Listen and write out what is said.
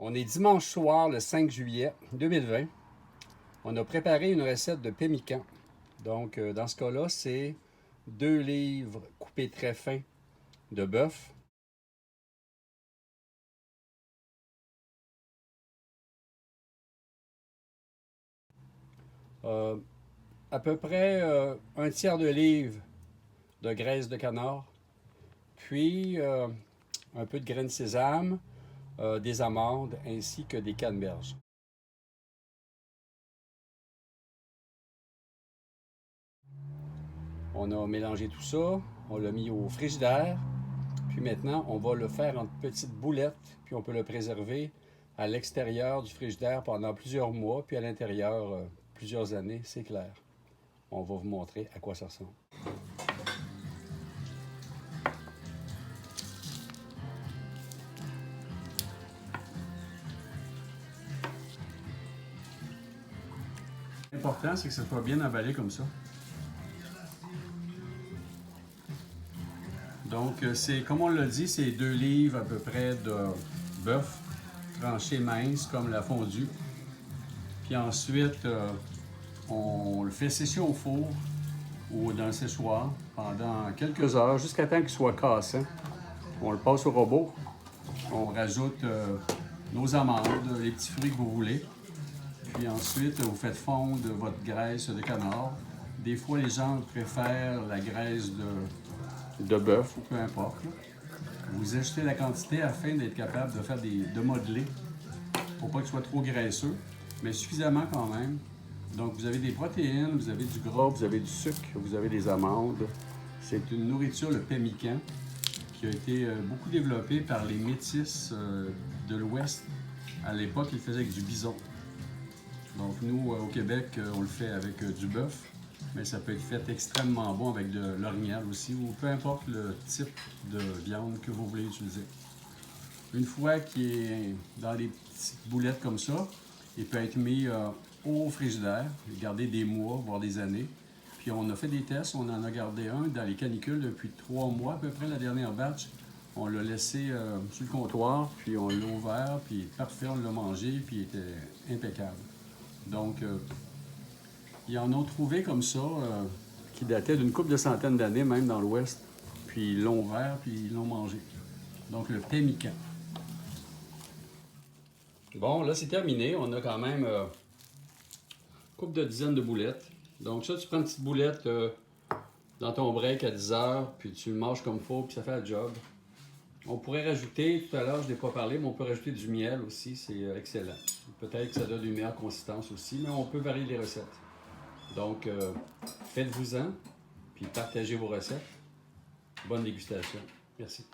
On est dimanche soir, le 5 juillet 2020. On a préparé une recette de pemmican. Donc, dans ce cas-là, c'est 2 livres coupés très fins de bœuf, euh, à peu près un tiers de livre de graisse de canard, puis un peu de graines de sésame, des amandes ainsi que des canneberges. On a mélangé tout ça, on l'a mis au frigidaire, puis maintenant on va le faire en petites boulettes, puis on peut le préserver à l'extérieur du frigidaire pendant plusieurs mois, puis à l'intérieur plusieurs années, c'est clair. On va vous montrer à quoi ça ressemble. L'important, c'est que ça soit bien emballé comme ça. Donc, c'est comme on l'a dit, c'est 2 livres à peu près de bœuf tranché mince comme la fondue. Puis ensuite, on le fait sécher au four ou dans le séchoir pendant quelques heures jusqu'à temps qu'il soit cassant. On le passe au robot. On rajoute nos amandes, les petits fruits que vous voulez. Puis ensuite, vous faites fondre votre graisse de canard. Des fois, les gens préfèrent la graisse de bœuf ou peu importe. Vous ajoutez la quantité afin d'être capable de faire de modeler pour pas qu'il soit trop graisseux, mais suffisamment quand même. Donc, vous avez des protéines, vous avez du gras, vous avez du sucre, vous avez des amandes. C'est une nourriture, le pemmican, qui a été beaucoup développée par les métis de l'Ouest. À l'époque, ils le faisaient avec du bison. Donc, nous, au Québec, on le fait avec du bœuf, mais ça peut être fait extrêmement bon avec de l'orignal aussi, ou peu importe le type de viande que vous voulez utiliser. Une fois qu'il est dans des petites boulettes comme ça, il peut être mis au frigidaire, garder des mois, voire des années. Puis on a fait des tests, on en a gardé un dans les canicules depuis 3 mois à peu près, la dernière batch. On l'a laissé sur le comptoir, puis on l'a ouvert, puis parfait, on l'a mangé, puis il était impeccable. Donc, ils en ont trouvé comme ça, qui datait d'une couple de centaines d'années, même dans l'Ouest. Puis ils l'ont ouvert, puis ils l'ont mangé. Donc, le pemmican. Bon, là, c'est terminé. On a quand même une couple de dizaines de boulettes. Donc, ça, tu prends une petite boulette dans ton break à 10 heures, puis tu le manges comme il faut, puis ça fait le job. On pourrait rajouter, tout à l'heure, je n'ai pas parlé, mais on peut rajouter du miel aussi, c'est excellent. Peut-être que ça donne une meilleure consistance aussi, mais on peut varier les recettes. Donc, faites-vous-en, puis partagez vos recettes. Bonne dégustation. Merci.